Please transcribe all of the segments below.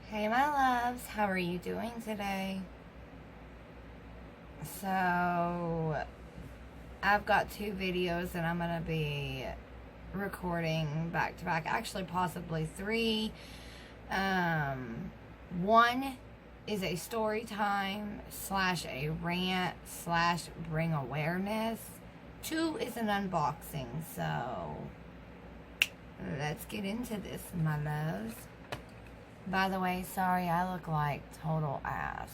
Hey my loves, how are you doing today? So, I've got 2 videos that I'm going to be recording back to back, actually possibly 3. One is a story time / a rant / bring awareness. 2 is an unboxing, so let's get into this, my loves. By the way, sorry, I look like total ass.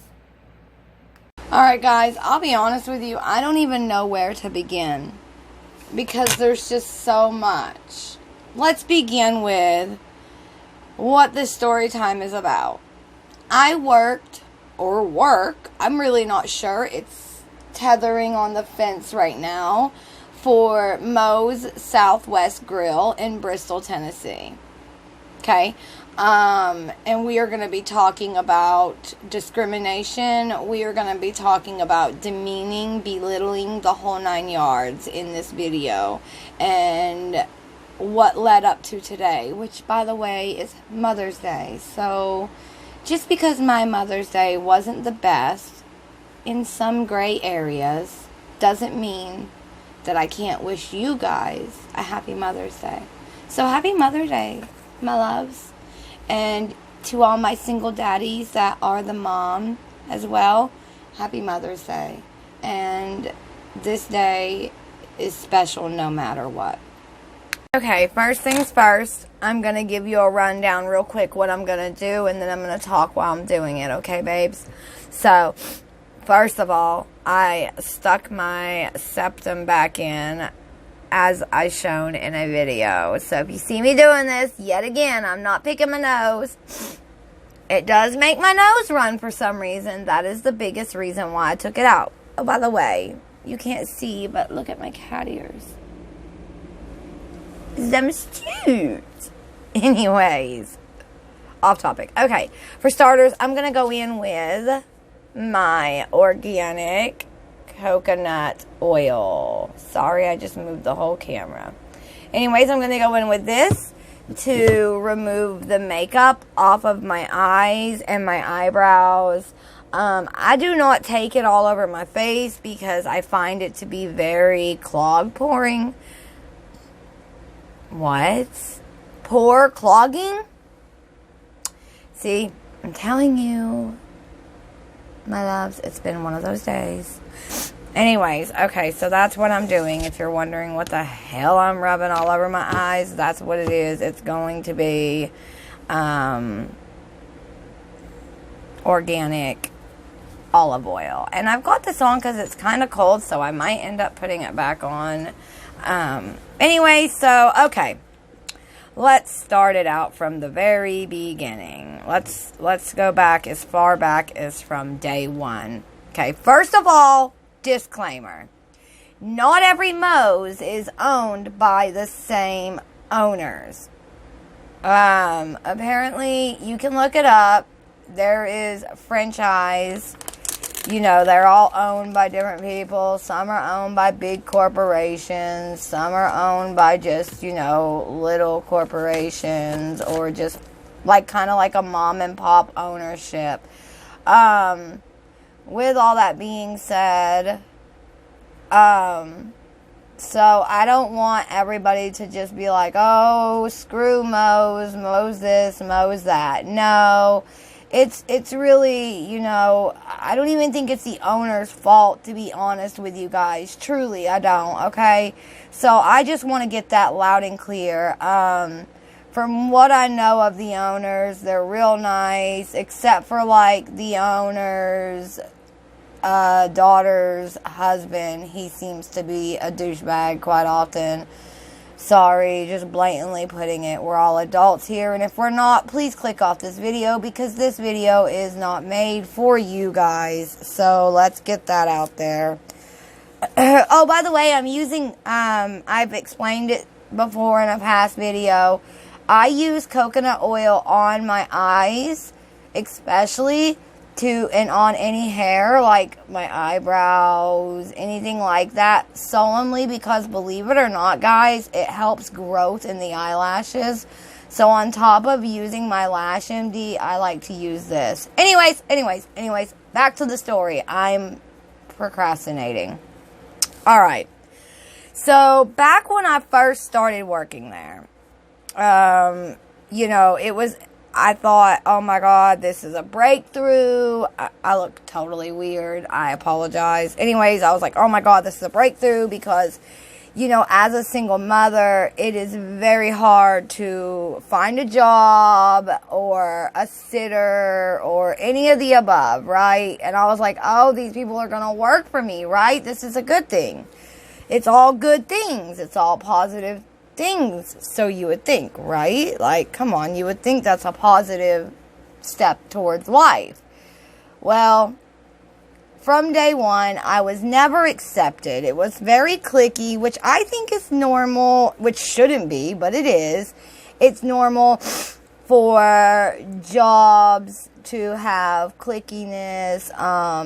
Alright guys, I'll be honest with you, I don't even know where to begin. Because there's just so much. Let's begin with what this story time is about. I work, I'm really not sure, it's tethering on the fence right now, for Moe's Southwest Grill in Bristol, Tennessee. Okay? And we are going to be talking about discrimination. We are going to be talking about demeaning, belittling, the whole 9 yards in this video. And what led up to today, which, by the way, is Mother's Day. So, just because my Mother's Day wasn't the best in some gray areas, doesn't mean that I can't wish you guys a happy Mother's Day. So, happy Mother's Day, my loves. And to all my single daddies that are the mom as well, happy Mother's Day. And this day is special no matter what. Okay, first things first, I'm going to give you a rundown real quick what I'm going to do, and then I'm going to talk while I'm doing it, okay, babes? So, first of all, I stuck my septum back in as I shown in a video. So if you see me doing this, yet again, I'm not picking my nose. It does make my nose run for some reason. That is the biggest reason why I took it out. Oh, by the way, you can't see, but look at my cat ears. Them's cute. Anyways, off topic. Okay, for starters, I'm going to go in with my organic coconut oil. Sorry, I just moved the whole camera. Anyways, I'm going to go in with this to remove the makeup off of my eyes and my eyebrows. I do not take it all over my face because I find it to be very clog pouring. What? Pore clogging? See, I'm telling you, my loves, it's been one of those days. Anyways, okay, so that's what I'm doing. If you're wondering what the hell I'm rubbing all over my eyes, that's what it is. It's going to be organic olive oil. And I've got this on because it's kind of cold, so I might end up putting it back on. Anyway, so, okay. Let's start it out from the very beginning. Let's go back as far back as from day 1. Okay, first of all, disclaimer. Not every Moe's is owned by the same owners. Apparently, you can look it up. There is franchise. You know, they're all owned by different people. Some are owned by big corporations. Some are owned by just, you know, little corporations or just like kind of like a mom and pop ownership. With all that being said, so I don't want everybody to just be like, oh, screw Moe's, Moe's this, Moe's that. No, it's really, you know, I don't even think it's the owner's fault, to be honest with you guys. Truly, I don't, okay? So I just want to get that loud and clear. From what I know of the owners, they're real nice, except for, like, the owner's daughter's husband. He seems to be a douchebag quite often. Sorry, just blatantly putting it. We're all adults here, and if we're not, please click off this video, because this video is not made for you guys. So, let's get that out there. Oh, by the way, I'm using, I've explained it before in a past video. I use coconut oil on my eyes, especially and on any hair, like my eyebrows, anything like that, solely because, believe it or not, guys, it helps growth in the eyelashes. So on top of using my Lash MD, I like to use this. Anyways, back to the story. I'm procrastinating. All right. So back when I first started working there, I thought, oh my God, this is a breakthrough. I look totally weird. I apologize. Anyways, I was like, oh my God, this is a breakthrough because, as a single mother, it is very hard to find a job or a sitter or any of the above, right? And I was like, oh, these people are going to work for me, right? This is a good thing. It's all good things. It's all positive things. So you would think, right? Like, come on, you would think that's a positive step towards life. Well, from day one, I was never accepted. It was very cliquey, which I think is normal, which shouldn't be, but it is. It's normal for jobs to have cliquiness.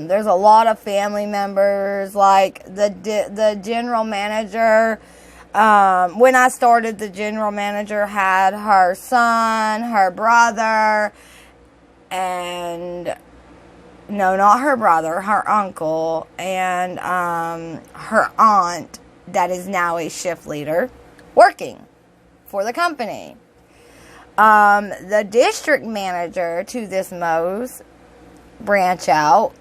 There's a lot of family members, like the general manager. When I started, the general manager had her son, her brother, and no, not her brother, her uncle, and her aunt that is now a shift leader working for the company. The district manager to this Moe's branch out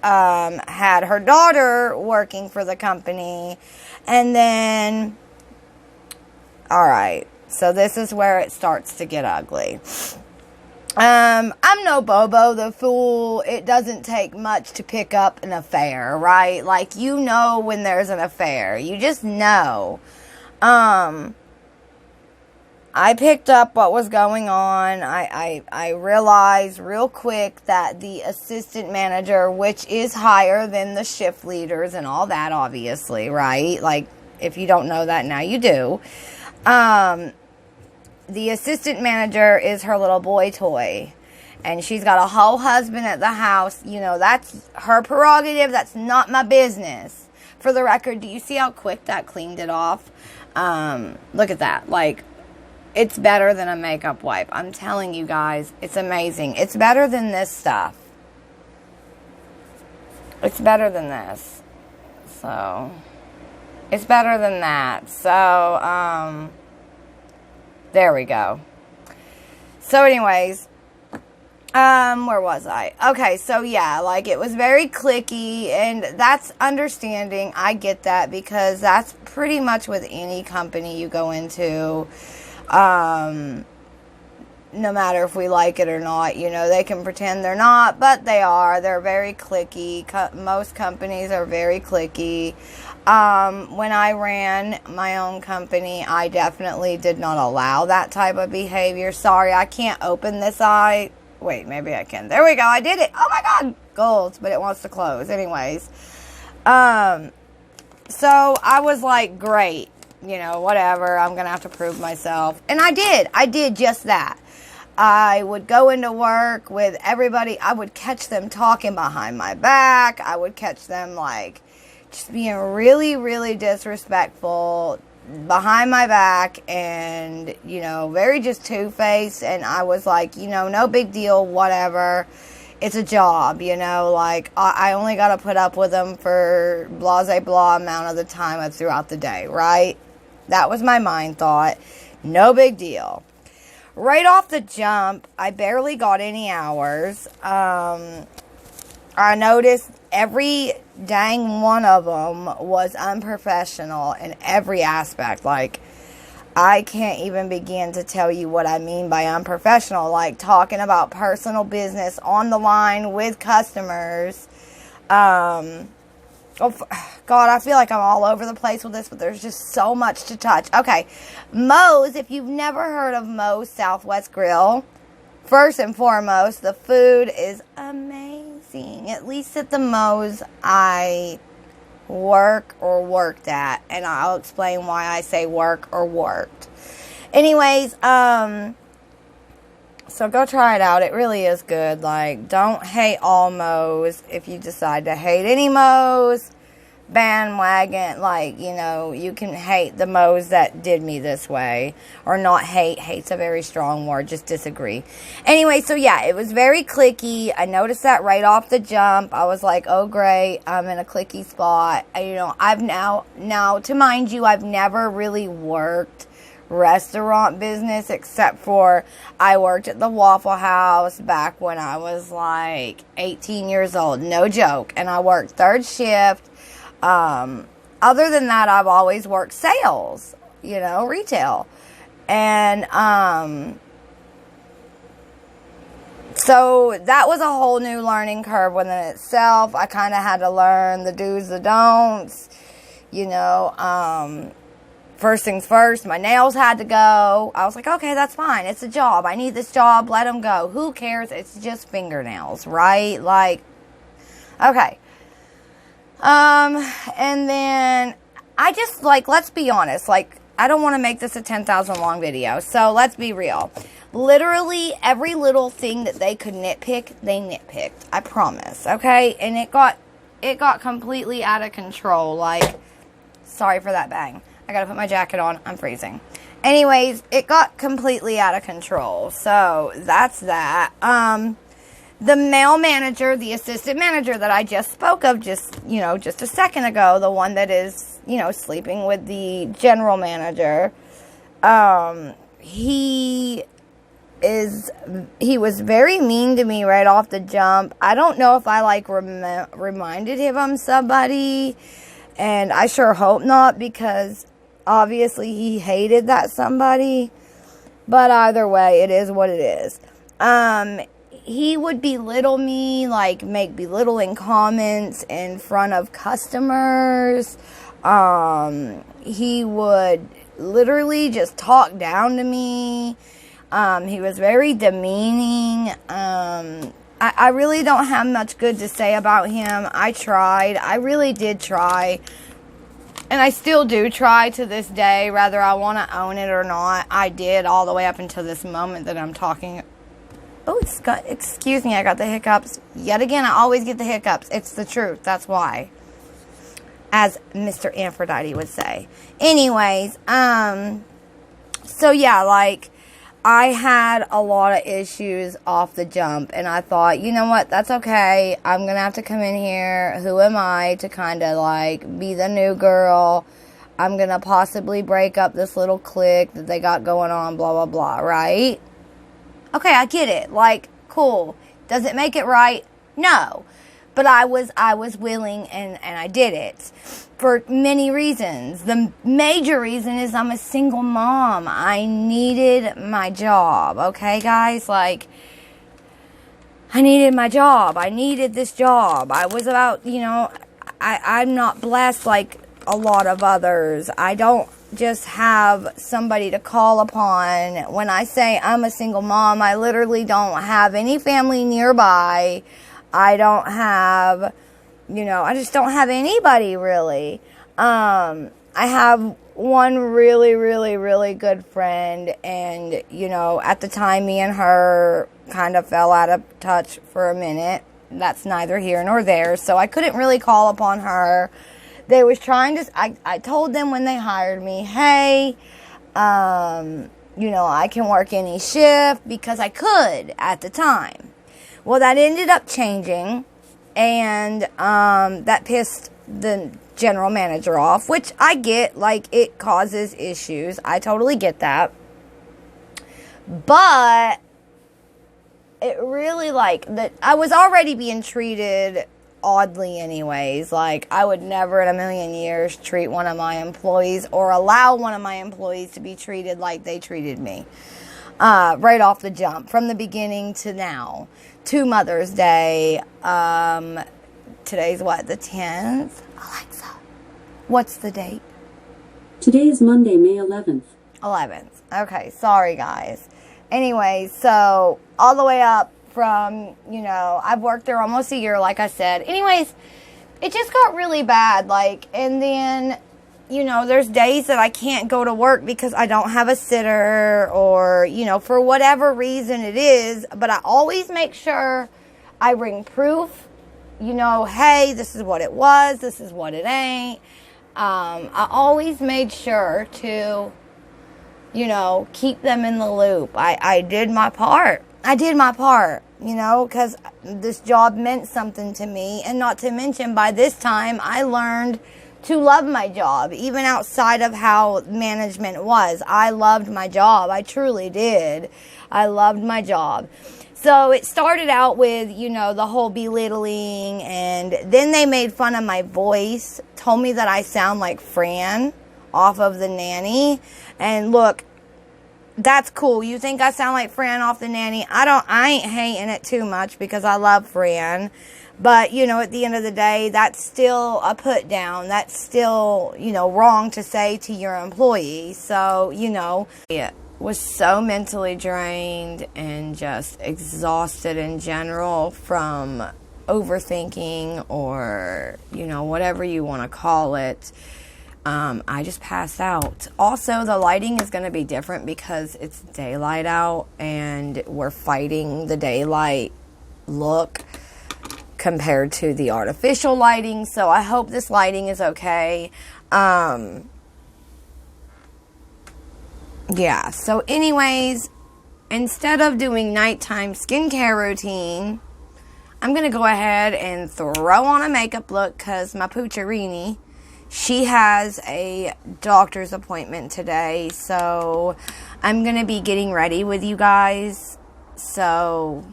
had her daughter working for the company. And then, all right, so this is where it starts to get ugly. I'm no Bobo the Fool. It doesn't take much to pick up an affair, right? Like, when there's an affair. You just know. I picked up what was going on. I realized real quick that the assistant manager, which is higher than the shift leaders and all that, obviously, right? Like, if you don't know that, now you do. The assistant manager is her little boy toy. And she's got a whole husband at the house. That's her prerogative. That's not my business. For the record, do you see how quick that cleaned it off? Look at that. Like, it's better than a makeup wipe. I'm telling you guys, it's amazing. It's better than this stuff. It's better than this. So, it's better than that. So, there we go. So anyways, where was I? Okay, so yeah, like, it was very cliquey, and that's understanding. I get that, because that's pretty much with any company you go into. No matter if we like it or not, they can pretend they're not, but they are. They're very cliquey. Most companies are very cliquey. When I ran my own company, I definitely did not allow that type of behavior. Sorry, I can't open this eye. Wait, maybe I can. There we go. I did it. Oh my God. Goals, but it wants to close. Anyways. So I was like, great. Whatever. I'm going to have to prove myself. And I did. I did just that. I would go into work with everybody. I would catch them talking behind my back. I would catch them, like, just being really, really disrespectful behind my back, and, very just two-faced. And I was like, no big deal, whatever. It's a job, like, I only got to put up with them for blah amount of the time throughout the day, right? That was my mind thought. No big deal. Right off the jump, I barely got any hours. I noticed every dang one of them was unprofessional in every aspect. Like, I can't even begin to tell you what I mean by unprofessional. Like, talking about personal business on the line with customers. Oh, God, I feel like I'm all over the place with this, but there's just so much to touch. Okay, Moe's, if you've never heard of Moe's Southwest Grill, first and foremost, the food is amazing. At least at the Moe's I work or worked at, and I'll explain why I say work or worked. Anyways, so go try it out. It really is good. Like, don't hate all Moe's. If you decide to hate any Moe's, bandwagon, like, you know, you can hate the Moes that did me this way, or not hate. Hate's a very strong word, just disagree. Anyway, so yeah, it was very cliquey. I noticed that right off the jump. I was like, oh great, I'm in a cliquey spot. You know, I've now to mind you, I've never really worked restaurant business, except for I worked at the Waffle House back when I was like 18 years old, no joke, and I worked third shift. Other than that, I've always worked sales, you know, retail. And, so that was a whole new learning curve within itself. I kind of had to learn the do's, the don'ts, you know. First things first, my nails had to go. I was like, okay, that's fine. It's a job. I need this job. Let them go. Who cares? It's just fingernails, right? Like, okay. And then I just, like, let's be honest, like, I don't want to make this a 10,000 long video, so let's be real. Literally every little thing that they could nitpick, they nitpicked. I promise, okay? And it got completely out of control. Like, sorry for that bang. I gotta put my jacket on. I'm freezing. Anyways, it got completely out of control. So that's that. The male manager, the assistant manager that I just spoke of just a second ago, the one that is, you know, sleeping with the general manager, he was very mean to me right off the jump. I don't know if I, like, reminded him of somebody, and I sure hope not, because obviously he hated that somebody. But either way, it is what it is. He would belittle me, like, make belittling comments in front of customers. He would literally just talk down to me. He was very demeaning. I really don't have much good to say about him. I tried. I really did try. And I still do try to this day, whether I want to own it or not. I did all the way up until this moment that I'm talking. Oh, excuse me, I got the hiccups. Yet again, I always get the hiccups. It's the truth. That's why. As Mr. Aphrodite would say. Anyways, so yeah, like, I had a lot of issues off the jump, and I thought, you know what, that's okay. I'm going to have to come in here. Who am I to kind of, like, be the new girl? I'm going to possibly break up this little clique that they got going on, blah, blah, blah, right? Okay, I get it. Like, cool. Does it make it right? No. But I was willing, and I did it for many reasons. The major reason is I'm a single mom. I needed my job, okay, guys? Like, I needed my job. I needed this job. I was about, you know, I'm not blessed like a lot of others. I don't just have somebody to call upon. When I say I'm a single mom, I literally don't have any family nearby. I don't have, you know, I just don't have anybody really. I have one really, really, really good friend, and, you know, at the time me and her kind of fell out of touch for a minute. That's neither here nor there, so I couldn't really call upon her. They was trying to, I told them when they hired me, hey, you know, I can work any shift, because I could at the time. Well, that ended up changing, and that pissed the general manager off, which I get, like, it causes issues. I totally get that. But it really, like, I was already being treated oddly anyways. Like, I would never in a million years treat one of my employees or allow one of my employees to be treated like they treated me. Right off the jump, from the beginning to now, to Mother's Day. Today's what, the 10th? Alexa, what's the date? Today is Monday, May 11th. 11th. Okay, sorry guys. Anyways, so all the way up from, you know, I've worked there almost a year, like I said. Anyways, it just got really bad, like, and then, you know, there's days that I can't go to work because I don't have a sitter, or, you know, for whatever reason it is, but I always make sure I bring proof hey, this is what it was, this is what it ain't. I always made sure to, keep them in the loop. I did my part. Because this job meant something to me. And not to mention, by this time, I learned to love my job, even outside of how management was. I loved my job. I truly did. I loved my job. So it started out with, the whole belittling, and then they made fun of my voice, told me that I sound like Fran off of The Nanny. And look, that's cool. You think I sound like Fran off The Nanny? I ain't hating it too much because I love Fran. But, at the end of the day, that's still a put down. That's still, wrong to say to your employee. So, it was so mentally drained and just exhausted in general from overthinking or, whatever you want to call it. I just passed out. Also, the lighting is going to be different because it's daylight out and we're fighting the daylight look compared to the artificial lighting. So I hope this lighting is okay. Yeah. So anyways, instead of doing nighttime skincare routine, I'm going to go ahead and throw on a makeup look because my poocherini, she has a doctor's appointment today, so I'm going to be getting ready with you guys, and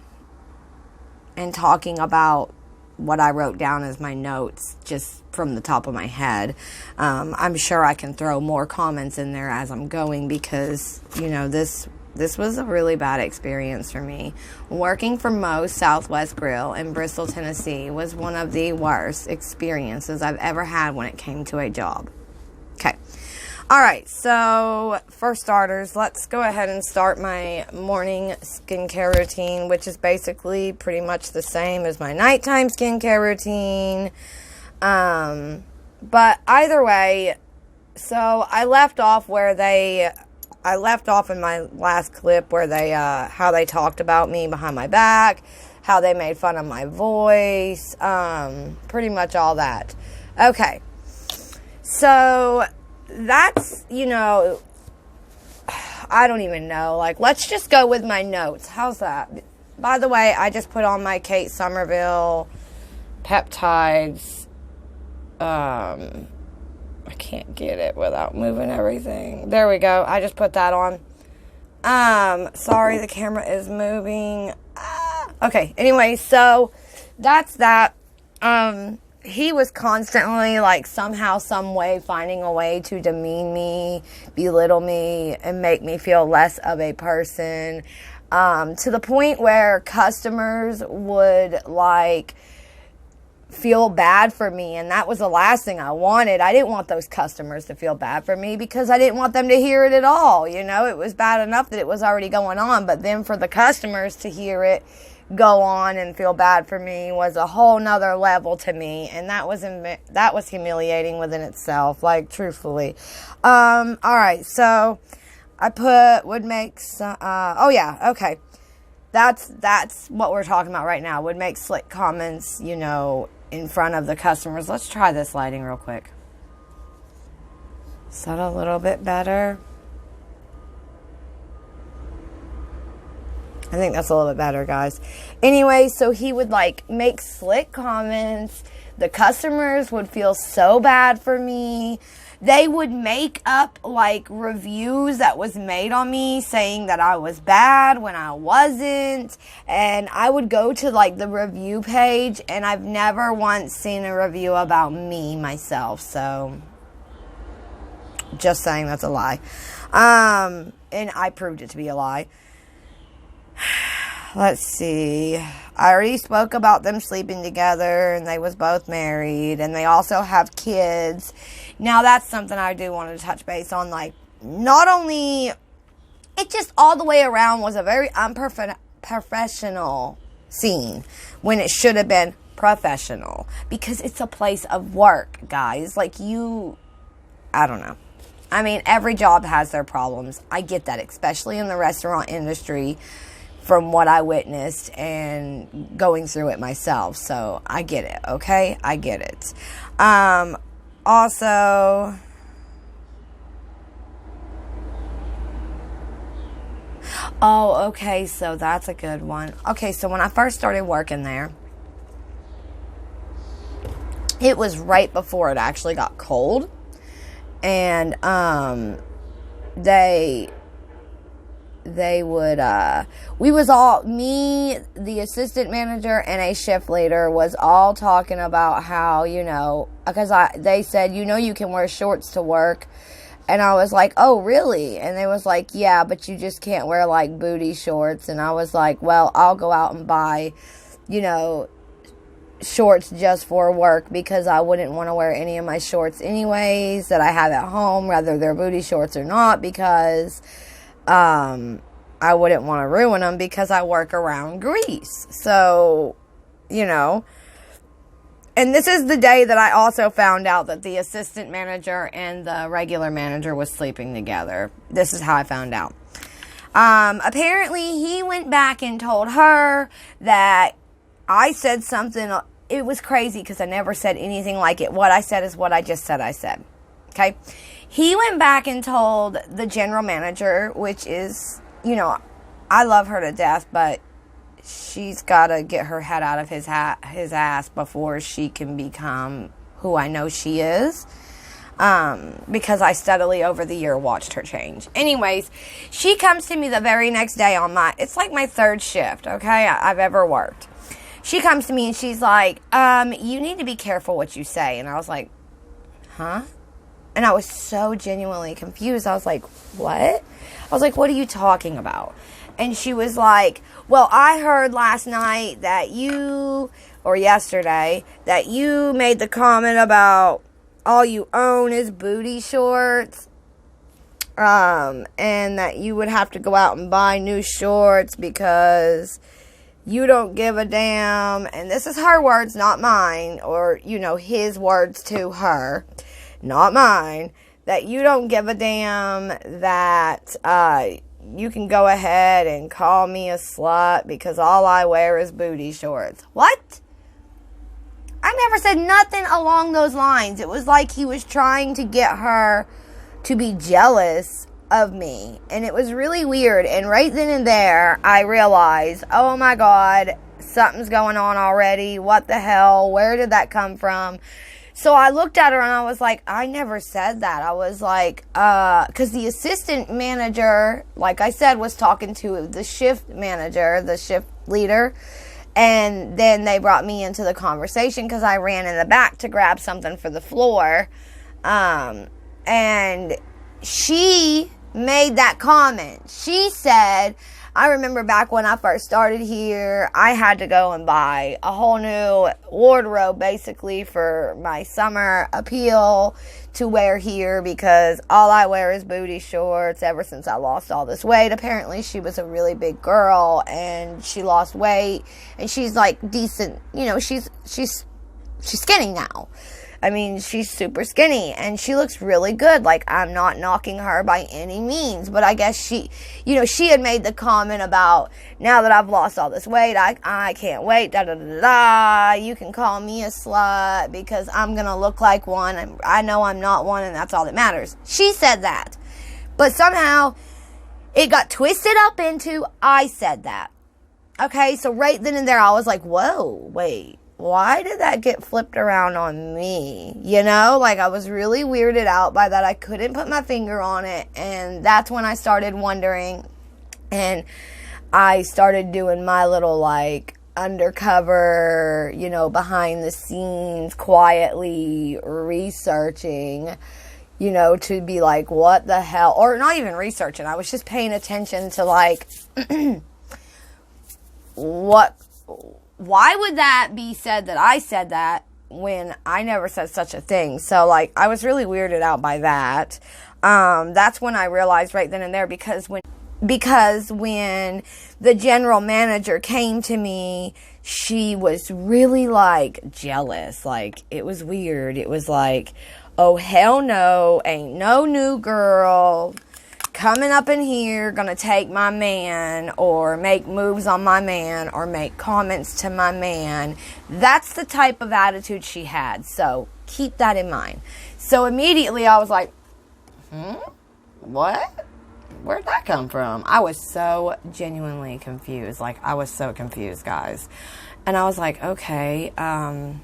talking about what I wrote down as my notes, just from the top of my head. I'm sure I can throw more comments in there as I'm going, because, this was a really bad experience for me. Working for Moe's Southwest Grill in Bristol, Tennessee was one of the worst experiences I've ever had when it came to a job. Okay. All right. So, for starters, let's go ahead and start my morning skincare routine, which is basically pretty much the same as my nighttime skincare routine. But either way, so I left off in my last clip where they, how they talked about me behind my back, how they made fun of my voice, pretty much all that. Okay. So that's, I don't even know. Let's just go with my notes. How's that? By the way, I just put on my Kate Somerville peptides, I can't get it without moving everything. There we go. I just put that on. Sorry, the camera is moving. Okay, anyway, so that's that. He was constantly, somehow, some way, finding a way to demean me, belittle me, and make me feel less of a person. To the point where customers would, feel bad for me, and that was the last thing I wanted. I didn't want those customers to feel bad for me because I didn't want them to hear it at all. It was bad enough that it was already going on, but then for the customers to hear it go on and feel bad for me was a whole nother level to me, and that was humiliating within itself, truthfully. All right, so I would make some, oh yeah, okay. That's what we're talking about right now. Would make slick comments, in front of the customers. Let's try this lighting real quick. Is that a little bit better? I think that's a little bit better, guys. Anyway, so he would make slick comments. The customers would feel so bad for me. They would make up reviews that was made on me saying that I was bad when I wasn't. And I would go to the review page, and I've never once seen a review about me myself. So just saying that's a lie. And I proved it to be a lie. Let's see. I already spoke about them sleeping together, and they was both married, and they also have kids. Now, that's something I do want to touch base on. Not only, it just all the way around was a very unprofessional scene when it should have been professional, because it's a place of work, guys. I don't know. I mean, every job has their problems. I get that, especially in the restaurant industry. from what I witnessed and going through it myself. So I get it, okay? I get it. Also, oh, okay, so that's a good one. Okay, so when I first started working there, it was right before it actually got cold. And they would, we was all, me, the assistant manager, and a shift leader was all talking about how, you know, because they said, you know, you can wear shorts to work. And I was like, oh, really? And they was like, yeah, but you just can't wear, like, booty shorts. And I was like, well, I'll go out and buy, you know, shorts just for work, because I wouldn't want to wear any of my shorts anyways that I have at home, whether they're booty shorts or not, because I wouldn't want to ruin them because I work around grease. So, you know, and this is the day that I also found out that the assistant manager and the regular manager was sleeping together. This is how I found out. Apparently he went back and told her that I said something. It was crazy because I never said anything like it. What I said is what I just said I said. Okay? He went back and told the general manager, which is, you know, I love her to death, but she's got to get her head out of his ass before she can become who I know she is. Because I steadily over the year watched her change. Anyways, she comes to me the very next day on it's like my third shift, okay, I've ever worked. She comes to me and she's like, you need to be careful what you say. And I was like, huh? And I was so genuinely confused. I was like, what? I was like, what are you talking about? And she was like, well, I heard last night that yesterday, that you made the comment about all you own is booty shorts. And that you would have to go out and buy new shorts because you don't give a damn. And this is her words, not mine. Or, you know, his words to her, not mine. That you don't give a damn that you can go ahead and call me a slut because all I wear is booty shorts. What? I never said nothing along those lines. It was like he was trying to get her to be jealous of me. And it was really weird. And right then and there, I realized, oh my God, something's going on already. What the hell? Where did that come from? So I looked at her and I was like, I never said that. I was like, because the assistant manager, like I said, was talking to the shift manager, the shift leader. And then they brought me into the conversation because I ran in the back to grab something for the floor. And she made that comment. She said, I remember back when I first started here, I had to go and buy a whole new wardrobe basically for my summer appeal to wear here because all I wear is booty shorts ever since I lost all this weight. Apparently she was a really big girl and she lost weight and she's like decent, you know, she's skinny now. I mean, she's super skinny and she looks really good. Like, I'm not knocking her by any means, but I guess she had made the comment about, now that I've lost all this weight, I can't wait, you can call me a slut because I'm gonna look like one, and I know I'm not one, and that's all that matters. She said that. But somehow, it got twisted up into, I said that. Okay, so right then and there, I was like, whoa, wait. Why did that get flipped around on me? You know, like I was really weirded out by that. I couldn't put my finger on it. And that's when I started wondering. And I started doing my little like undercover, you know, behind the scenes, quietly researching, you know, to be like, what the hell? Or not even researching. I was just paying attention to like, why would that be said that I said that when I never said such a thing? So, like, I was really weirded out by that. That's when I realized right then and there, because when the general manager came to me, she was really, like, jealous. Like, it was weird. It was like, oh, hell no, ain't no new girl coming up in here, gonna take my man, or make moves on my man, or make comments to my man. That's the type of attitude she had. So keep that in mind. So immediately I was like, what? Where'd that come from? I was so genuinely confused. Like, I was so confused, guys. And I was like, okay, I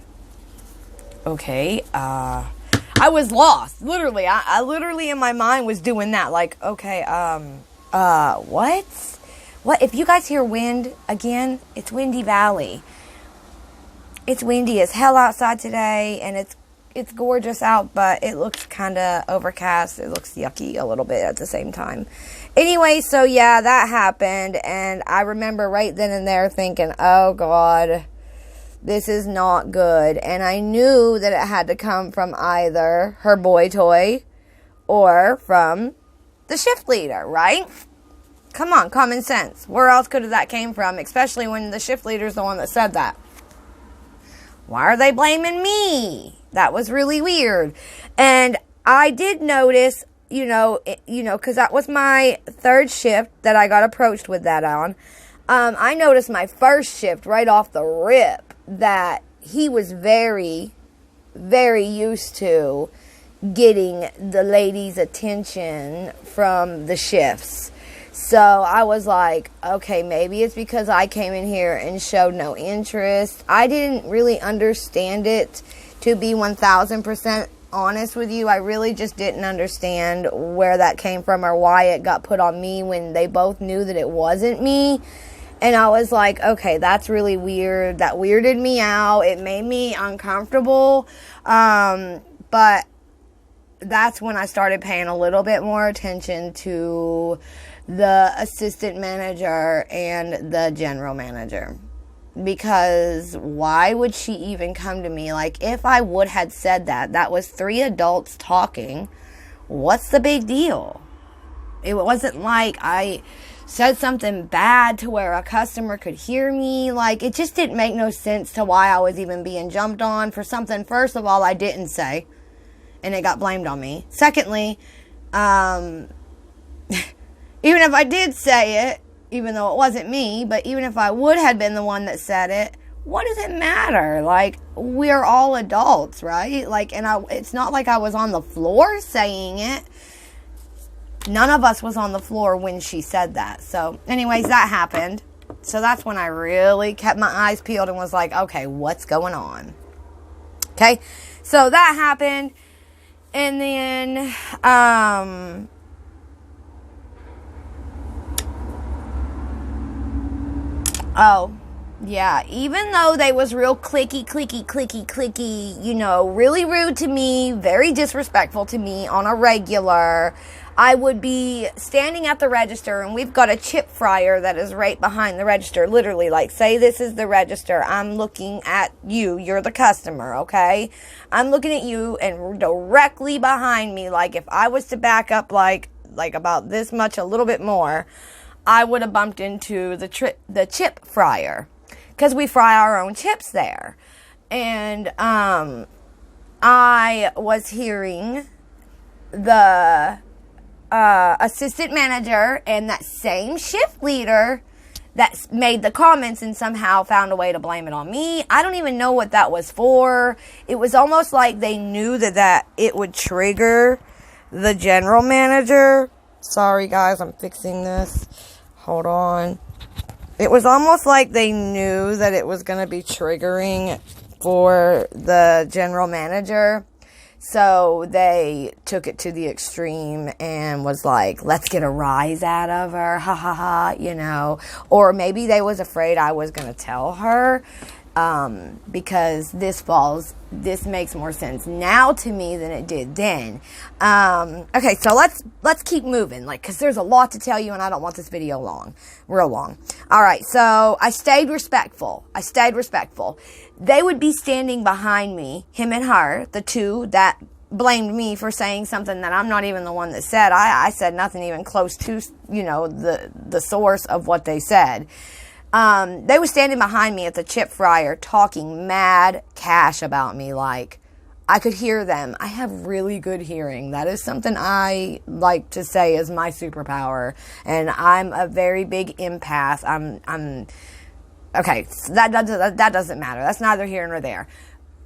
was lost. Literally, I literally in my mind was doing that. Like, okay, what? What? If you guys hear wind again, it's Windy Valley. It's windy as hell outside today, and it's gorgeous out, but it looks kind of overcast. It looks yucky a little bit at the same time. Anyway, so yeah, that happened, and I remember right then and there thinking, oh God, this is not good. And I knew that it had to come from either her boy toy or from the shift leader, right? Come on, common sense. Where else could that came from, especially when the shift leader's the one that said that? Why are they blaming me? That was really weird. And I did notice, because that was my third shift that I got approached with that on. I noticed my first shift right off the rip that he was very, very used to getting the ladies' attention from the shifts. So I was like, okay, maybe it's because I came in here and showed no interest. I didn't really understand it, to be 1,000% honest with you. I really just didn't understand where that came from or why it got put on me when they both knew that it wasn't me. And I was like, okay, that's really weird. That weirded me out. It made me uncomfortable. But that's when I started paying a little bit more attention to the assistant manager and the general manager. Because why would she even come to me? Like, if I would had said that was 3 adults talking, what's the big deal? It wasn't like I said something bad to where a customer could hear me. Like, it just didn't make no sense to why I was even being jumped on for something, first of all, I didn't say. And it got blamed on me. Secondly, even if I did say it, even though it wasn't me, but even if I would have been the one that said it, what does it matter? Like, we're all adults, right? Like, and it's not like I was on the floor saying it. None of us was on the floor when she said that. So, anyways, that happened. So that's when I really kept my eyes peeled and was like, okay, what's going on? Okay, so that happened. And then, yeah, even though they was real clicky, really rude to me, very disrespectful to me on a regular, I would be standing at the register, and we've got a chip fryer that is right behind the register, literally, like, say this is the register, I'm looking at you, you're the customer, okay? I'm looking at you, and directly behind me, like, if I was to back up, like about this much, a little bit more, I would have bumped into the chip fryer, because we fry our own chips there. And I was hearing the assistant manager and that same shift leader that made the comments and somehow found a way to blame it on me. I don't even know what that was for. It was almost like they knew that it would trigger the general manager. Sorry guys, I'm fixing this. Hold on. It was almost like they knew that it was going to be triggering for the general manager. So they took it to the extreme and was like, let's get a rise out of her, ha ha ha, Or maybe they was afraid I was going to tell her, because this makes more sense now to me than it did then. Okay, so let's keep moving, because there's a lot to tell you and I don't want this video real long. All right, so I stayed respectful. They would be standing behind me, him and her, the two that blamed me for saying something that I'm not even the one that said. I said nothing even close to, the source of what they said. They were standing behind me at the chip fryer talking mad cash about me, like, I could hear them. I have really good hearing. That is something I like to say is my superpower. And I'm a very big empath. Okay, that doesn't matter. That's neither here nor there.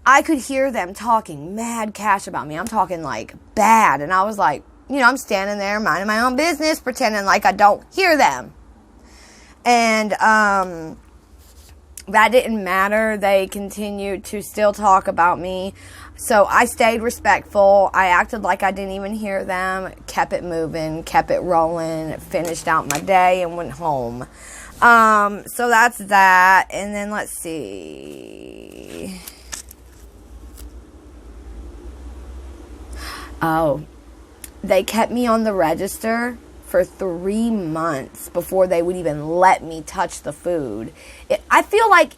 I could hear them talking mad cash about me. I'm talking like bad. And I was like, I'm standing there minding my own business, pretending like I don't hear them. And, that didn't matter. They continued to still talk about me. So I stayed respectful. I acted like I didn't even hear them. Kept it moving. Kept it rolling. Finished out my day and went home. So that's that. And then let's see. Oh, they kept me on the register for 3 months before they would even let me touch the food. I feel like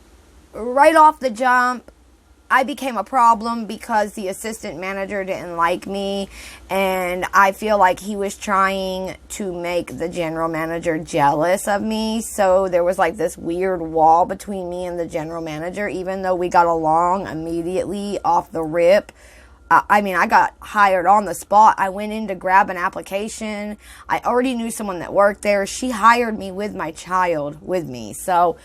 right off the jump, I became a problem because the assistant manager didn't like me, and I feel like he was trying to make the general manager jealous of me. So there was like this weird wall between me and the general manager, even though we got along immediately off the rip. I got hired on the spot. I went in to grab an application. I already knew someone that worked there. She hired me with my child with me. So,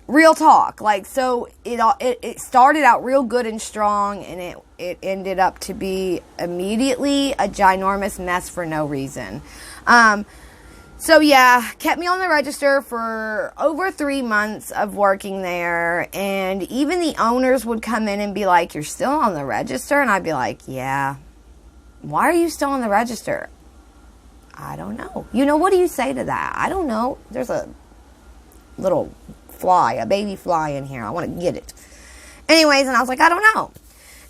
real talk. So it started out real good and strong, and it ended up to be immediately a ginormous mess for no reason. So yeah, kept me on the register for over 3 months of working there. And even the owners would come in and be like, "You're still on the register?" And I'd be like, "Yeah." "Why are you still on the register?" "I don't know." What do you say to that? "I don't know. There's a little fly, a baby fly in here. I want to get it." Anyways, and I was like, "I don't know."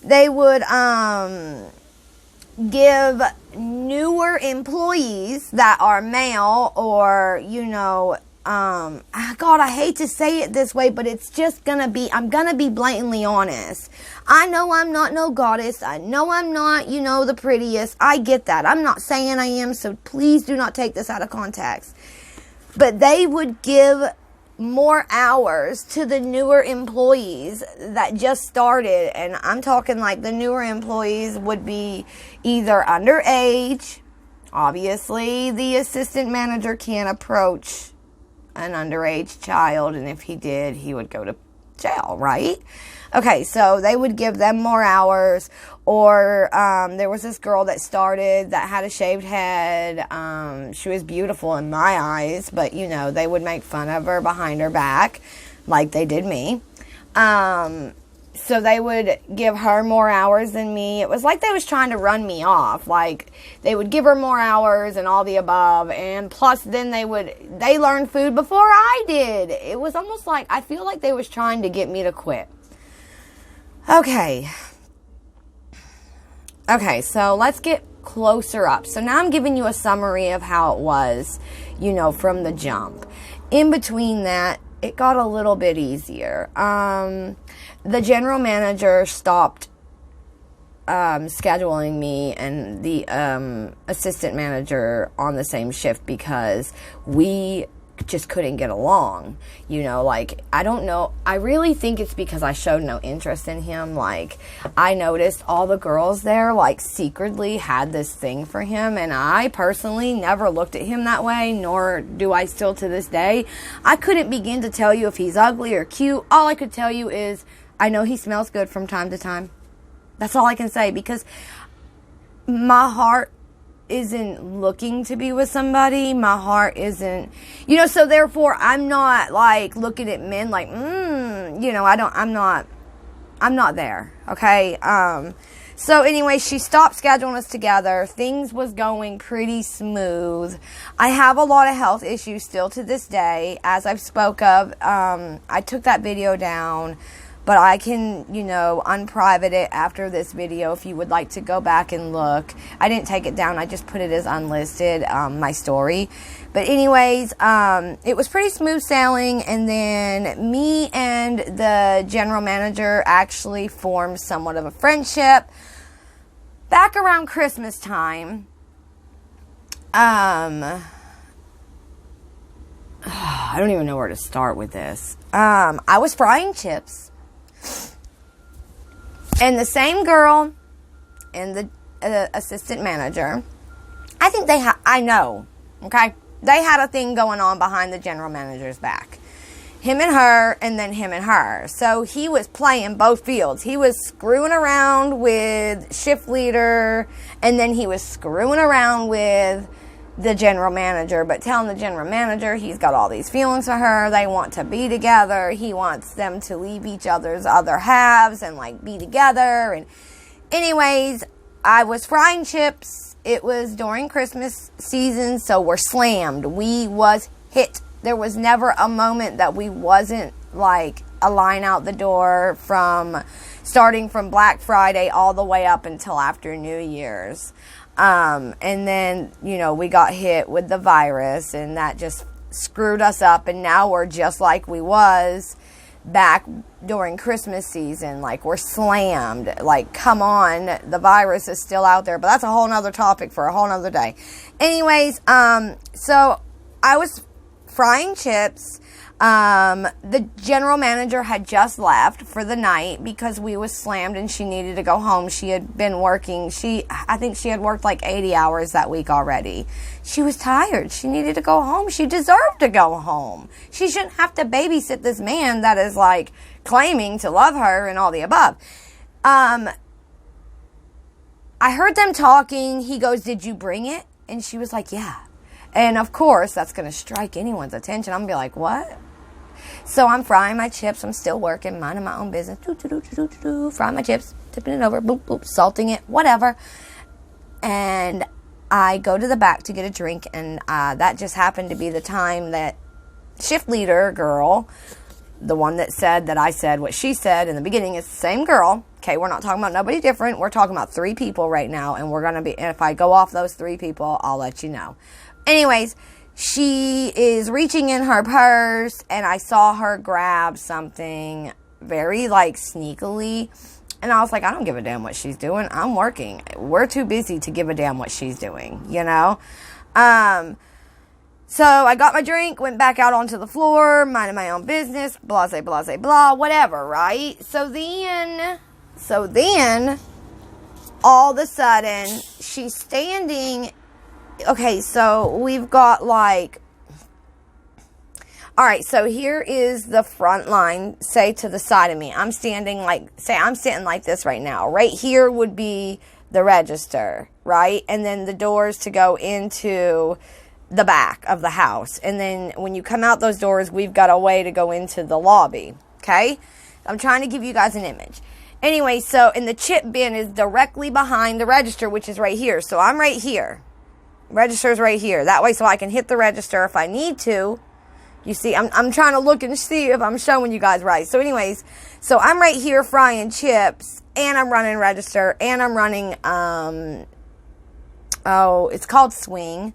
They would, give newer employees that are male or, God, I hate to say it this way, but it's just I'm gonna be blatantly honest. I know I'm not no goddess. I know I'm not, the prettiest. I get that. I'm not saying I am, so please do not take this out of context. But they would give more hours to the newer employees that just started, and I'm talking like the newer employees would be either underage. Obviously, the assistant manager can't approach an underage child, and if he did, he would go to jail, right? Okay, so they would give them more hours. Or there was this girl that started that had a shaved head. She was beautiful in my eyes, but, they would make fun of her behind her back like they did me. So they would give her more hours than me. It was like they was trying to run me off. Like, they would give her more hours and all the above. And plus, then they learned food before I did. It was almost like, I feel like they was trying to get me to quit. Okay, so let's get closer up. So now I'm giving you a summary of how it was, from the jump. In between that, it got a little bit easier. The general manager stopped scheduling me and the assistant manager on the same shift because we just couldn't get along. I don't know. I really think it's because I showed no interest in him. I noticed all the girls there, secretly had this thing for him, and I personally never looked at him that way, nor do I still to this day. I couldn't begin to tell you if he's ugly or cute. All I could tell you is I know he smells good from time to time. That's all I can say, because my heart isn't looking to be with somebody. My heart isn't, so therefore I'm not looking at men I'm not there. Okay. So anyway, she stopped scheduling us together. Things was going pretty smooth. I have a lot of health issues still to this day, as I've spoke of. I took that video down, but I can, unprivate it after this video if you would like to go back and look. I didn't take it down. I just put it as unlisted, my story. But anyways, it was pretty smooth sailing. And then me and the general manager actually formed somewhat of a friendship back around Christmas time. I don't even know where to start with this. I was frying chips. And the same girl and the assistant manager, I think I know, okay? They had a thing going on behind the general manager's back. Him and her, and then him and her. So he was playing both fields. He was screwing around with shift leader, and then he was screwing around with the general manager, but telling the general manager he's got all these feelings for her. They want to be together. He wants them to leave each other's other halves and like be together. And anyways, I was frying chips. It was during Christmas season, so we're slammed. We was hit. There was never a moment that we wasn't like a line out the door from starting from Black Friday all the way up until after New Year's. And then, you know, we got hit with the virus and that just screwed us up. And now we're just like we was back during Christmas season. Like, we're slammed. Like, come on, the virus is still out there. But that's a whole nother topic for a whole nother day. Anyways, so I was frying chips. The general manager had just left for the night because we was slammed and she needed to go home. She had been working. I think she had worked like 80 hours that week already. She was tired. She needed to go home. She deserved to go home. She shouldn't have to babysit this man that is like claiming to love her and all the above. I heard them talking. He goes, "Did you bring it?" And she was like, "Yeah." And of course, that's going to strike anyone's attention. I'm going to be like, "What?" So I'm frying my chips. I'm still working, minding my own business. Frying my chips, tipping it over, boop, boop, salting it, whatever. And I go to the back to get a drink, and that just happened to be the time that shift leader girl, the one that said that I said what she said in the beginning, is the same girl. Okay, we're not talking about nobody different. We're talking about 3 people right now, and we're going to be, if I go off those 3 people, I'll let you know. Anyways, she is reaching in her purse, and I saw her grab something very, like, sneakily. And I was like, I don't give a damn what she's doing. I'm working. We're too busy to give a damn what she's doing, you know? So I got my drink, went back out onto the floor, minding my own business, blase, blase, blah, whatever, right? So then, all of a sudden, she's standing. Okay, so we've got like, all right, so here is the front line, say to the side of me. I'm standing like this right now. Right here would be the register, right? And then the doors to go into the back of the house. And then when you come out those doors, we've got a way to go into the lobby, okay? I'm trying to give you guys an image. Anyway, so, and the chip bin is directly behind the register, which is right here. So I'm right here. Register's right here. That way so I can hit the register if I need to. You see, I'm trying to look and see if I'm showing you guys right. So anyways, so I'm right here frying chips, and I'm running register, and I'm running, it's called swing.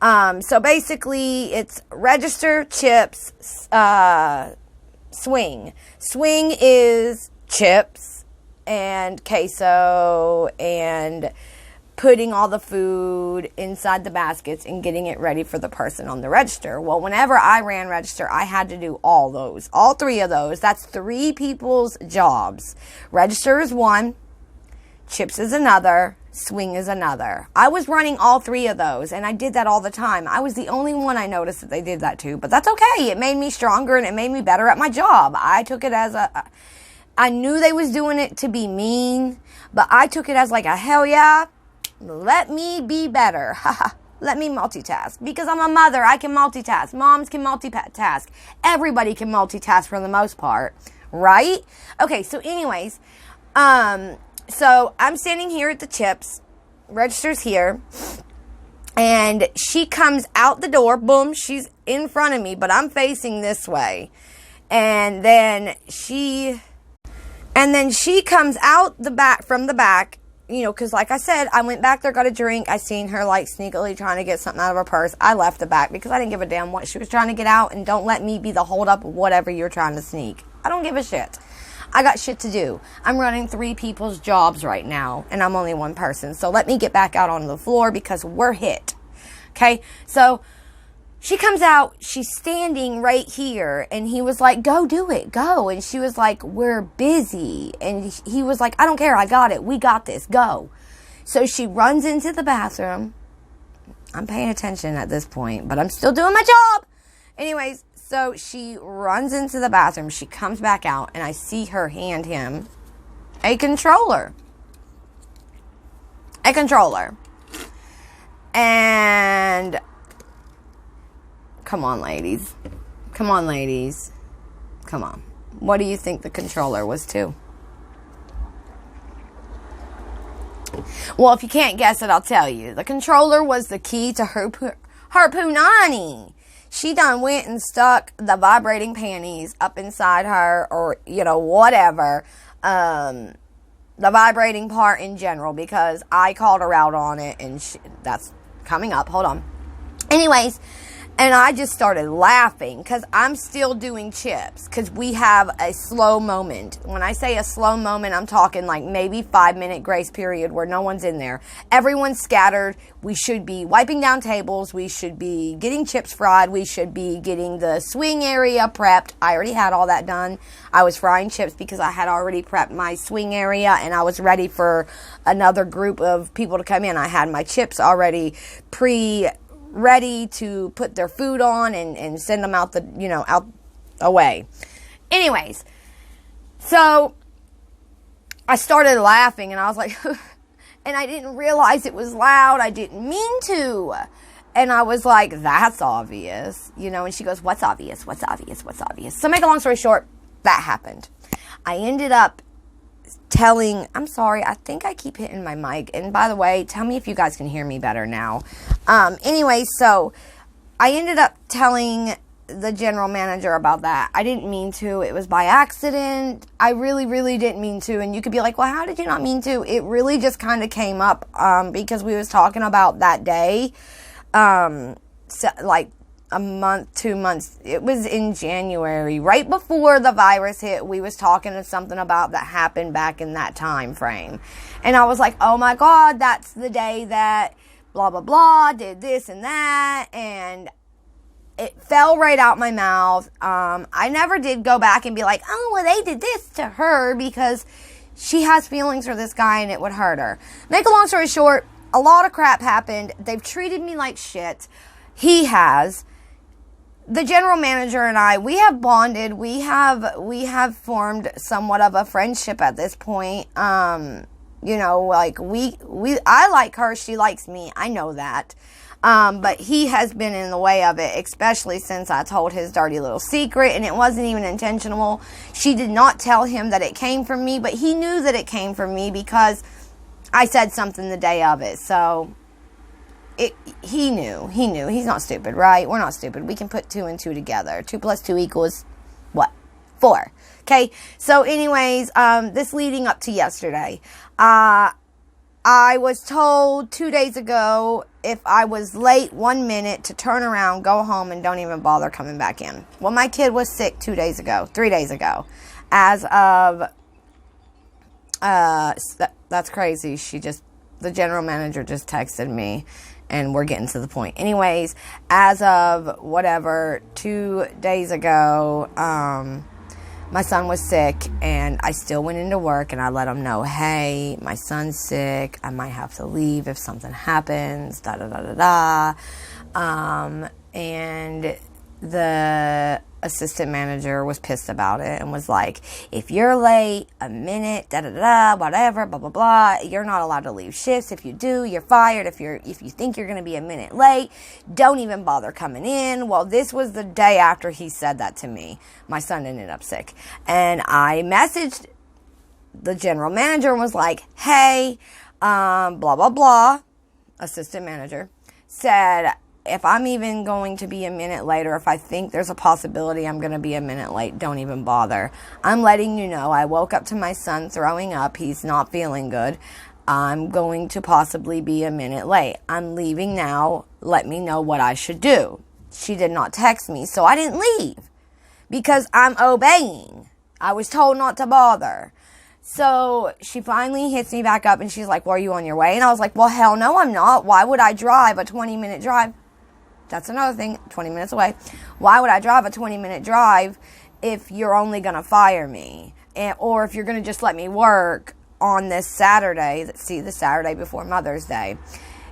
So basically it's register, chips, swing. Swing is chips and queso and putting all the food inside the baskets and getting it ready for the person on the register. Well, whenever I ran register, I had to do all those. All 3 of those. That's 3 people's jobs. Register is 1. Chips is another. Swing is another. I was running all 3 of those, and I did that all the time. I was the only one I noticed that they did that to, but that's okay. It made me stronger, and it made me better at my job. I took it as I knew they was doing it to be mean, but I took it as like a hell yeah. Let me be better. Let me multitask. Because I'm a mother, I can multitask. Moms can multitask. Everybody can multitask for the most part. Right? Okay, so anyways, so I'm standing here at the chips. Register's here. And she comes out the door. Boom, she's in front of me, but I'm facing this way. And then she comes out the back, from the back. You know, because like I said, I went back there, got a drink. I seen her like sneakily trying to get something out of her purse. I left the back because I didn't give a damn what she was trying to get out. And don't let me be the holdup of whatever you're trying to sneak. I don't give a shit. I got shit to do. I'm running 3 people's jobs right now, and I'm only 1 person. So let me get back out on the floor because we're hit. Okay? So she comes out, she's standing right here, and he was like, go do it, go. And she was like, we're busy. And he was like, I don't care, I got it, we got this, go. So she runs into the bathroom. I'm paying attention at this point, but I'm still doing my job. Anyways, so she runs into the bathroom, she comes back out, and I see her hand him a controller. A controller. And come on, ladies. Come on, ladies. Come on. What do you think the controller was to? Well, if you can't guess it, I'll tell you. The controller was the key to her punani. She done went and stuck the vibrating panties up inside her, or, whatever. The vibrating part in general, because I called her out on it, and that's coming up. Hold on. Anyways, and I just started laughing because I'm still doing chips because we have a slow moment. When I say a slow moment, I'm talking like maybe 5-minute grace period where no one's in there. Everyone's scattered. We should be wiping down tables. We should be getting chips fried. We should be getting the swing area prepped. I already had all that done. I was frying chips because I had already prepped my swing area and I was ready for another group of people to come in. I had my chips already ready to put their food on and send them out out away. Anyways, so I started laughing and I was like, and I didn't realize it was loud. I didn't mean to. And I was like, that's obvious, and she goes, what's obvious? What's obvious? What's obvious? So make a long story short, that happened. I ended up I'm sorry, I think I keep hitting my mic. And by the way, tell me if you guys can hear me better now. Anyway, so I ended up telling the general manager about that. I didn't mean to. It was by accident. I really, really didn't mean to. And you could be like, well, how did you not mean to? It really just kind of came up because we was talking about that day. So, like a month, 2 months. It was in January, right before the virus hit. We was talking to something about that happened back in that time frame. And I was like, oh my God, that's the day that blah, blah, blah did this and that. And it fell right out my mouth. I never did go back and be like, oh, well, they did this to her because she has feelings for this guy and it would hurt her. Make a long story short, a lot of crap happened. They've treated me like shit. He has. The general manager and I, we have bonded. We have formed somewhat of a friendship at this point. Like I like her, she likes me. I know that. But he has been in the way of it, especially since I told his dirty little secret, and it wasn't even intentional. She did not tell him that it came from me, but he knew that it came from me because I said something the day of it. So he knew. He's not stupid, right? We're not stupid. We can put 2 and 2 together. 2 plus 2 equals what? 4. Okay. So anyways, this leading up to yesterday, I was told 2 days ago if I was late 1 minute to turn around, go home, and don't even bother coming back in. Well, my kid was sick 3 days ago. As of, that's crazy. The general manager just texted me. And we're getting to the point. Anyways, as of 2 days ago, my son was sick, and I still went into work, and I let him know, hey, my son's sick. I might have to leave if something happens, da-da-da-da-da. And the assistant manager was pissed about it and was like, if you're late a minute, da-da-da, whatever, blah, blah, blah, you're not allowed to leave shifts. If you do, you're fired. If you think you're going to be a minute late, don't even bother coming in. Well, this was the day after he said that to me. My son ended up sick. And I messaged the general manager and was like, hey, blah, blah, blah, assistant manager, said, if I'm even going to be a minute late, or if I think there's a possibility I'm going to be a minute late, don't even bother. I'm letting you know I woke up to my son throwing up. He's not feeling good. I'm going to possibly be a minute late. I'm leaving now. Let me know what I should do. She did not text me, so I didn't leave because I'm obeying. I was told not to bother. So she finally hits me back up and she's like, well, are you on your way? And I was like, well, hell no, I'm not. Why would I drive a 20-minute drive? That's another thing, 20 minutes away. Why would I drive a 20-minute drive if you're only going to fire me? Or if you're going to just let me work on this Saturday, the Saturday before Mother's Day.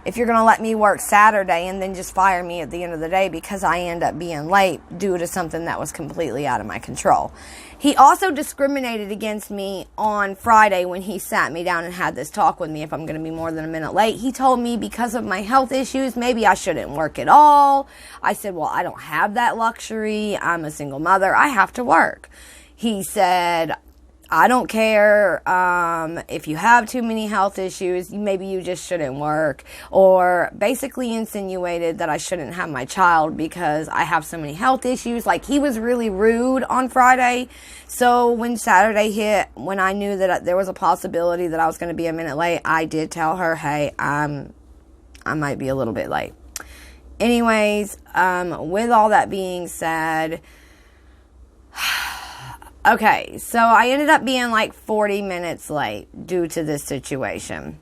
If you're going to let me work Saturday and then just fire me at the end of the day because I end up being late due to something that was completely out of my control. He also discriminated against me on Friday when he sat me down and had this talk with me if I'm going to be more than a minute late. He told me because of my health issues, maybe I shouldn't work at all. I said, well, I don't have that luxury. I'm a single mother. I have to work. He said, I don't care if you have too many health issues, maybe you just shouldn't work, or basically insinuated that I shouldn't have my child because I have so many health issues. Like, he was really rude on Friday. So when Saturday hit, when I knew that there was a possibility that I was going to be a minute late, I did tell her, hey, I might be a little bit late. Anyways, with all that being said, okay, so I ended up being like 40 minutes late due to this situation.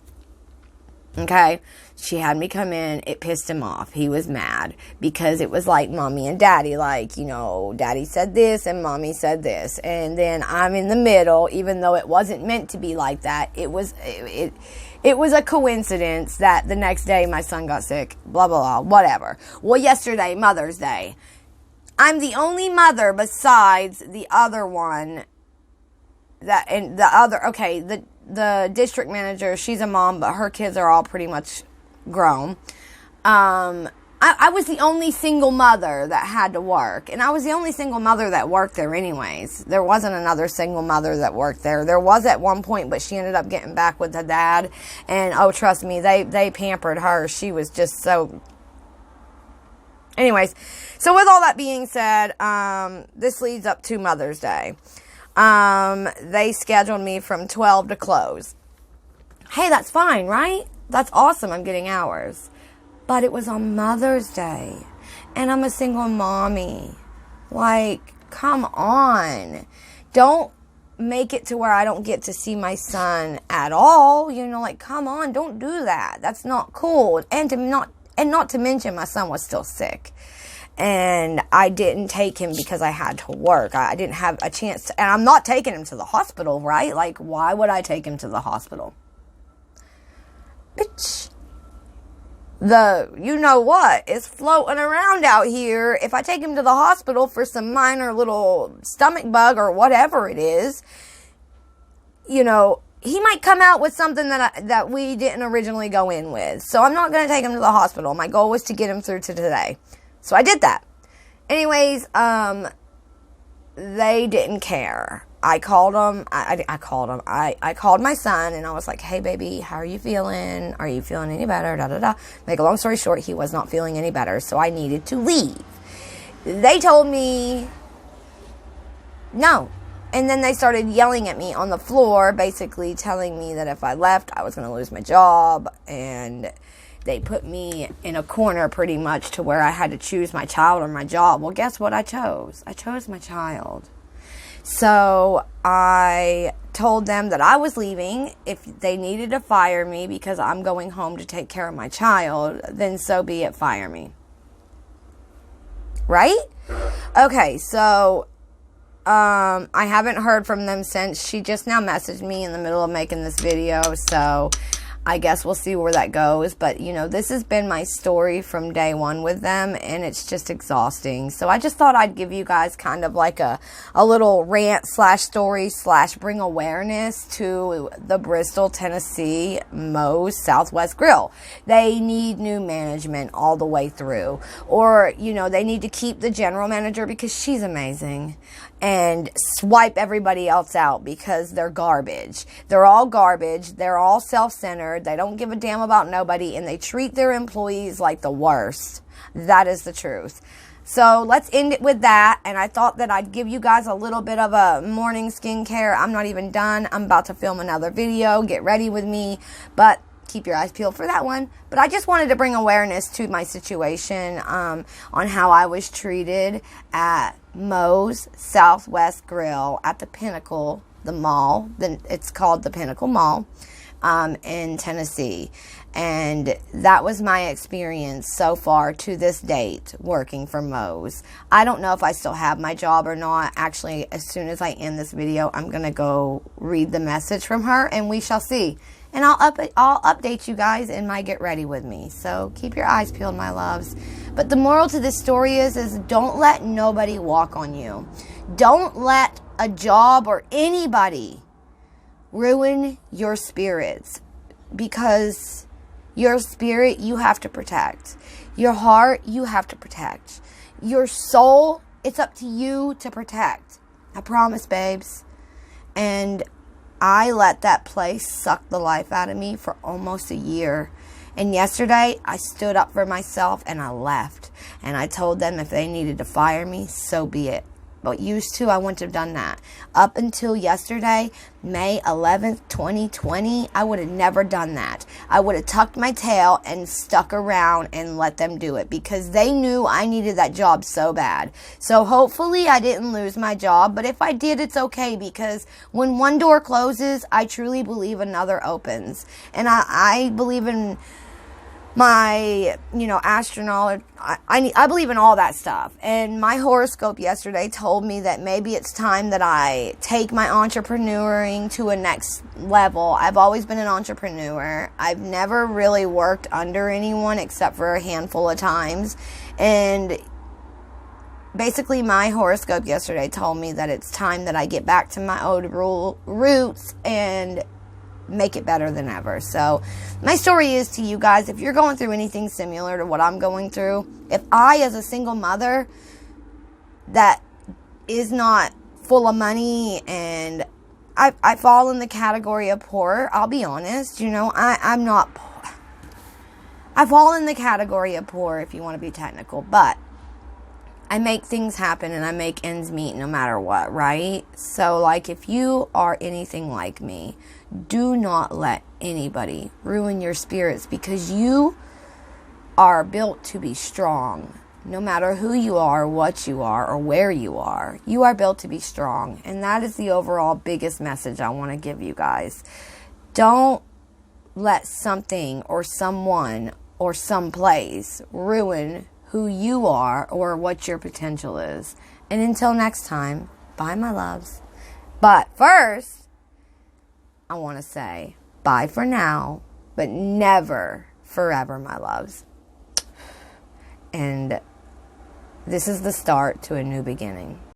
Okay, she had me come in. It pissed him off. He was mad because it was like mommy and daddy. Like, you know, daddy said this and mommy said this. And then I'm in the middle, even though it wasn't meant to be like that. It was a coincidence that the next day my son got sick, blah, blah, blah, whatever. Well, yesterday, Mother's Day. I'm the only mother besides the other one the district manager, she's a mom, but her kids are all pretty much grown. I was the only single mother that had to work, and I was the only single mother that worked there anyways. There wasn't another single mother that worked there. There was at one point, but she ended up getting back with the dad, and oh, trust me, they pampered her. She was just so... Anyways, so with all that being said, this leads up to Mother's Day. They scheduled me from 12 to close. Hey, that's fine, right? That's awesome. I'm getting hours. But it was on Mother's Day. And I'm a single mommy. Like, come on. Don't make it to where I don't get to see my son at all. You know, like, come on. Don't do that. That's not cool. And not to mention, my son was still sick. And I didn't take him because I had to work. I didn't have a chance to, and I'm not taking him to the hospital, right? Like, why would I take him to the hospital? Bitch. You know what is floating around out here. If I take him to the hospital for some minor little stomach bug or whatever it is, you know, he might come out with something that we didn't originally go in with. So I'm not going to take him to the hospital. My goal was to get him through to today. So I did that. Anyways, they didn't care. I called them. I called my son and I was like, hey, baby, how are you feeling? Are you feeling any better? Da, da, da. Make a long story short, he was not feeling any better. So I needed to leave. They told me no. And then they started yelling at me on the floor, basically telling me that if I left, I was going to lose my job. And they put me in a corner pretty much to where I had to choose my child or my job. Well, guess what I chose? I chose my child. So I told them that I was leaving. If they needed to fire me because I'm going home to take care of my child, then so be it, fire me. Right? Okay, so I haven't heard from them since. She just now messaged me in the middle of making this video, so I guess we'll see where that goes. But, you know, this has been my story from day one with them, and it's just exhausting. So I just thought I'd give you guys kind of like a little rant / story / bring awareness to the Bristol, Tennessee Moe's Southwest Grill. They need new management all the way through. Or, you know, they need to keep the general manager because she's amazing, and swipe everybody else out because they're garbage. They're all garbage. They're all self-centered. They don't give a damn about nobody, and they treat their employees like the worst. That is the truth. So let's end it with that, and I thought that I'd give you guys a little bit of a morning skincare. I'm not even done. I'm about to film another video. Get ready with me, but keep your eyes peeled for that one. But I just wanted to bring awareness to my situation on how I was treated at Moe's Southwest Grill at the Pinnacle, the mall. Then it's called the Pinnacle Mall. in Tennessee. And that was my experience so far to this date working for Moe's. I don't know if I still have my job or not. Actually, as soon as I end this video, I'm going to go read the message from her and we shall see. And I'll update you guys in my Get Ready With Me. So keep your eyes peeled, my loves. But the moral to this story is don't let nobody walk on you. Don't let a job or anybody ruin your spirits, because your spirit you have to protect. Your heart you have to protect. Your soul, it's up to you to protect. I promise, babes. And I let that place suck the life out of me for almost a year. And yesterday, I stood up for myself and I left. And I told them if they needed to fire me, so be it. But used to, I wouldn't have done that. Up until yesterday, May 11th, 2020, I would have never done that. I would have tucked my tail and stuck around and let them do it, because they knew I needed that job so bad. So hopefully I didn't lose my job, but if I did, it's okay, because when one door closes, I truly believe another opens. And I believe in my, astronaut, I believe in all that stuff. And my horoscope yesterday told me that maybe it's time that I take my entrepreneuring to a next level. I've always been an entrepreneur. I've never really worked under anyone except for a handful of times. And basically my horoscope yesterday told me that it's time that I get back to my old roots and make it better than ever. So my story is to you guys, if you're going through anything similar to what I'm going through, if I, as a single mother that is not full of money, and I fall in the category of poor, I'll be honest, I'm not poor. I fall in the category of poor, if you want to be technical, but I make things happen and I make ends meet no matter what, right? So, like, if you are anything like me, do not let anybody ruin your spirits, because you are built to be strong. No matter who you are, what you are, or where you are built to be strong. And that is the overall biggest message I want to give you guys. Don't let something or someone or someplace ruin who you are or what your potential is. And until next time, bye, my loves. But first, I want to say bye for now, but never forever, my loves. And this is the start to a new beginning.